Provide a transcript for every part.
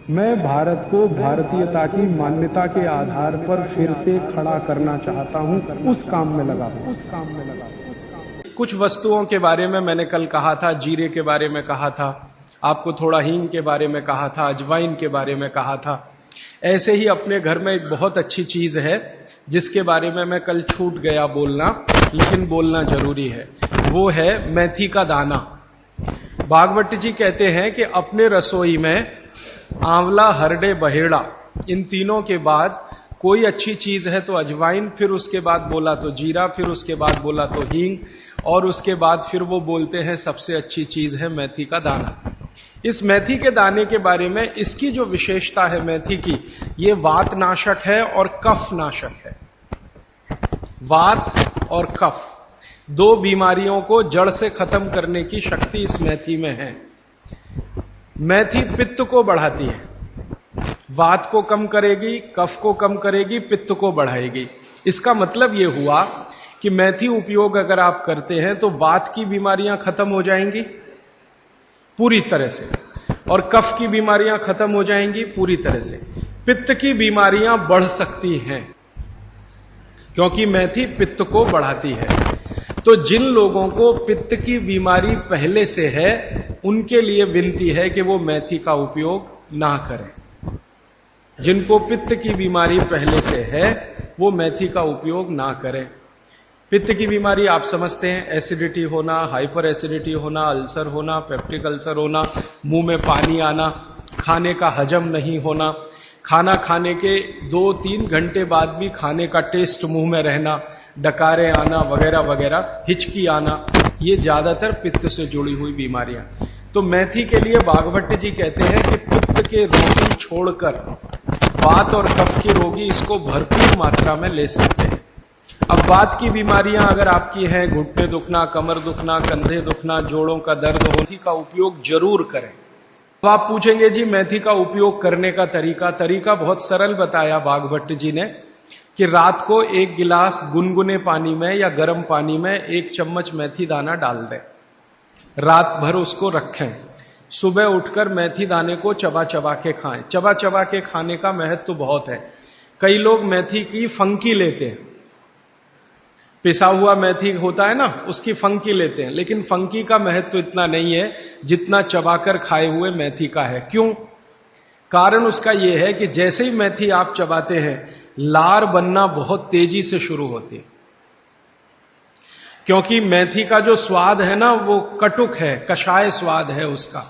मैं भारत को भारतीयता की मान्यता के आधार पर फिर से खड़ा करना चाहता हूं, उस काम में लगा हूं। कुछ वस्तुओं के बारे में मैंने कल कहा था, जीरे के बारे में कहा था, आपको थोड़ा हींग के बारे में कहा था, अजवाइन के बारे में कहा था। ऐसे ही अपने घर में एक बहुत अच्छी चीज है जिसके बारे में मैं कल छूट गया बोलना, लेकिन बोलना जरूरी है। वो है मेथी का दाना। भागवत जी कहते हैं कि अपने रसोई में आंवला, हरडे, बहेड़ा, इन तीनों के बाद कोई अच्छी चीज है तो अजवाइन, फिर उसके बाद बोला तो जीरा, फिर उसके बाद बोला तो हींग, और उसके बाद फिर वो बोलते हैं सबसे अच्छी चीज है मेथी का दाना। इस मेथी के दाने के बारे में इसकी जो विशेषता है मेथी की, ये वात नाशक है और कफ नाशक है। वात और कफ, दो बीमारियों को जड़ से खत्म करने की शक्ति इस मेथी में है। मेथी पित्त को बढ़ाती है, वात को कम करेगी, कफ को कम करेगी, पित्त को बढ़ाएगी। इसका मतलब यह हुआ कि मेथी उपयोग अगर आप करते हैं तो वात की बीमारियां खत्म हो जाएंगी पूरी तरह से, और कफ की बीमारियां खत्म हो जाएंगी पूरी तरह से। पित्त की बीमारियां बढ़ सकती हैं क्योंकि मेथी पित्त को बढ़ाती है। तो जिन लोगों को पित्त की बीमारी पहले से है उनके लिए विनती है कि वो मेथी का उपयोग ना करें। जिनको पित्त की बीमारी पहले से है वो मेथी का उपयोग ना करें। पित्त की बीमारी आप समझते हैं, एसिडिटी होना, हाइपर एसिडिटी होना, अल्सर होना, पेप्टिक अल्सर होना, मुंह में पानी आना, खाने का हजम नहीं होना, खाना खाने के 2-3 घंटे बाद भी खाने का टेस्ट मुंह में रहना, डकारे आना वगैरह वगैरह, हिचकी आना, ये ज्यादातर पित्त से जुड़ी हुई बीमारियां। तो मेथी के लिए भागवत जी कहते हैं कि पित्त के रोगी छोड़कर वात और कफ के रोगी इसको भरपूर मात्रा में ले सकते हैं। अब वात की बीमारियां अगर आपकी हैं, घुटने दुखना, कमर दुखना, कंधे दुखना, जोड़ों का दर्द, मेथी का उपयोग जरूर करें। अब आप पूछेंगे जी मेथी का उपयोग करने का तरीका बहुत सरल बताया भागवत जी ने कि रात को 1 गिलास गुनगुने पानी में या गर्म पानी में 1 चम्मच मेथी दाना डाल दें, रात भर उसको रखें, सुबह उठकर मेथी दाने को चबा चबा के खाएं। चबा चबा के खाने का महत्व बहुत है। कई लोग मेथी की फंकी लेते हैं, पिसा हुआ मेथी होता है ना, उसकी फंकी लेते हैं, लेकिन फंकी का महत्व इतना नहीं है जितना चबाकर खाए हुए मेथी का है। क्यों? कारण उसका यह है कि जैसे ही मेथी आप चबाते हैं लार बनना बहुत तेजी से शुरू होती है, क्योंकि मेथी का जो स्वाद है ना वो कटुक है, कषाय स्वाद है उसका।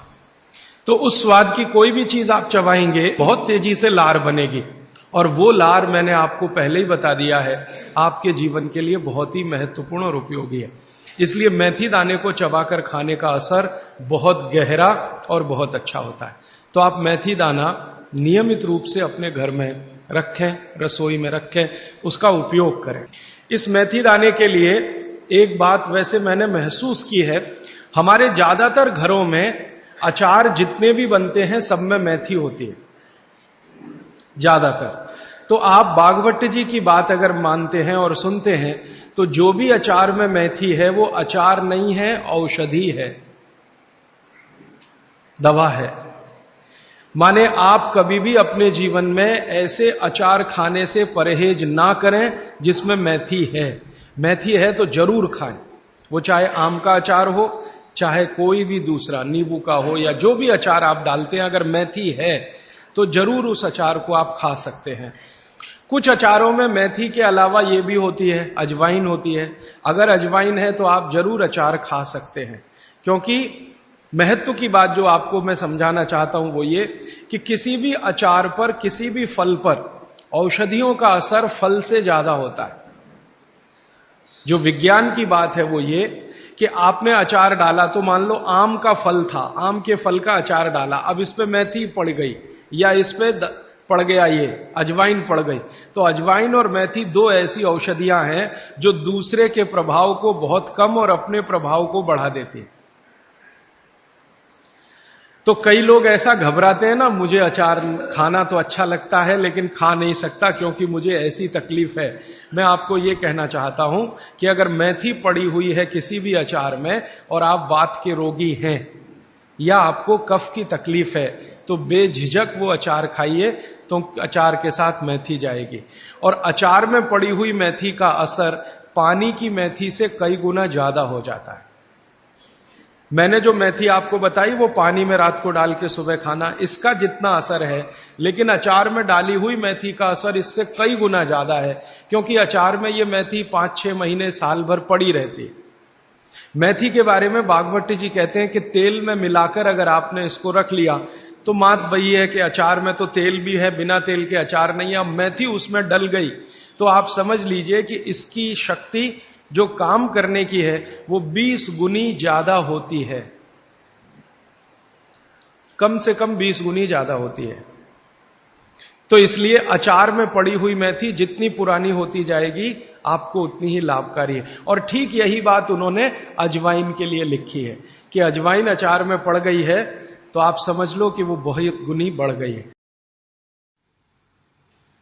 तो उस स्वाद की कोई भी चीज आप चबाएंगे बहुत तेजी से लार बनेगी, और वो लार मैंने आपको पहले ही बता दिया है आपके जीवन के लिए बहुत ही महत्वपूर्ण और उपयोगी है। इसलिए मेथी दाने को चबाकर खाने का असर बहुत गहरा और बहुत अच्छा होता है। तो आप मेथी दाना नियमित रूप से अपने घर में रखें, रसोई में रखें, उसका उपयोग करें। इस मेथी दाने के लिए एक बात वैसे मैंने महसूस की है, हमारे ज्यादातर घरों में अचार जितने भी बनते हैं सब में मेथी होती है ज्यादातर। तो आप भागवत जी की बात अगर मानते हैं और सुनते हैं तो जो भी अचार में मेथी है वो अचार नहीं है, औषधि है, दवा है। माने आप कभी भी अपने जीवन में ऐसे अचार खाने से परहेज ना करें जिसमें मेथी है। मेथी है तो जरूर खाएं, वो चाहे आम का अचार हो, चाहे कोई भी दूसरा, नींबू का हो, या जो भी अचार आप डालते हैं, अगर मेथी है तो जरूर उस अचार को आप खा सकते हैं। कुछ अचारों में मेथी के अलावा ये भी होती है, अजवाइन होती है। अगर अजवाइन है तो आप जरूर अचार खा सकते हैं, क्योंकि महत्व की बात जो आपको मैं समझाना चाहता हूं वो ये कि किसी भी अचार पर, किसी भी फल पर औषधियों का असर फल से ज्यादा होता है। जो विज्ञान की बात है वो ये कि आपने अचार डाला, तो मान लो आम का फल था, आम के फल का अचार डाला, अब इस पे मेथी पड़ गई या इस पे पड़ गया ये अजवाइन पड़ गई, तो अजवाइन और मेथी दो ऐसी औषधियां हैं जो दूसरे के प्रभाव को बहुत कम और अपने प्रभाव को बढ़ा देती हैं। तो कई लोग ऐसा घबराते हैं ना, मुझे अचार खाना तो अच्छा लगता है लेकिन खा नहीं सकता क्योंकि मुझे ऐसी तकलीफ है। मैं आपको यह कहना चाहता हूं कि अगर मेथी पड़ी हुई है किसी भी अचार में और आप वात के रोगी हैं या आपको कफ की तकलीफ है, तो बेझिझक वो अचार खाइए, तो अचार के साथ मेथी जाएगी। और अचार में पड़ी हुई मेथी का असर पानी की मेथी से कई गुना ज्यादा हो जाता है। मैंने जो मेथी आपको बताई वो पानी में रात को डाल के सुबह खाना, इसका जितना असर है, लेकिन अचार में डाली हुई मेथी का असर इससे कई गुना ज्यादा है, क्योंकि अचार में ये मेथी 5-6 महीने साल भर पड़ी रहती है। मेथी के बारे में बागभट्टी जी कहते हैं कि तेल में मिलाकर अगर आपने इसको रख लिया तो बात वही है कि अचार में तो तेल भी है, बिना तेल के अचार नहीं है। अब मेथी उसमें डल गई तो आप समझ लीजिए कि इसकी शक्ति जो काम करने की है वो 20 गुनी ज्यादा होती है, कम से कम 20 गुनी ज्यादा होती है। तो इसलिए अचार में पड़ी हुई मेथी जितनी पुरानी होती जाएगी आपको उतनी ही लाभकारी है। और ठीक यही बात उन्होंने अजवाइन के लिए लिखी है कि अजवाइन अचार में पड़ गई है तो आप समझ लो कि वो बहुत गुनी बढ़ गई है।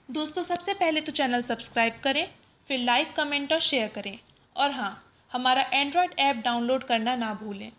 दोस्तों, सबसे पहले तो चैनल सब्सक्राइब करें, फिर लाइक, कमेंट और शेयर करें। और हाँ, हमारा एंड्रॉयड ऐप डाउनलोड करना ना भूलें।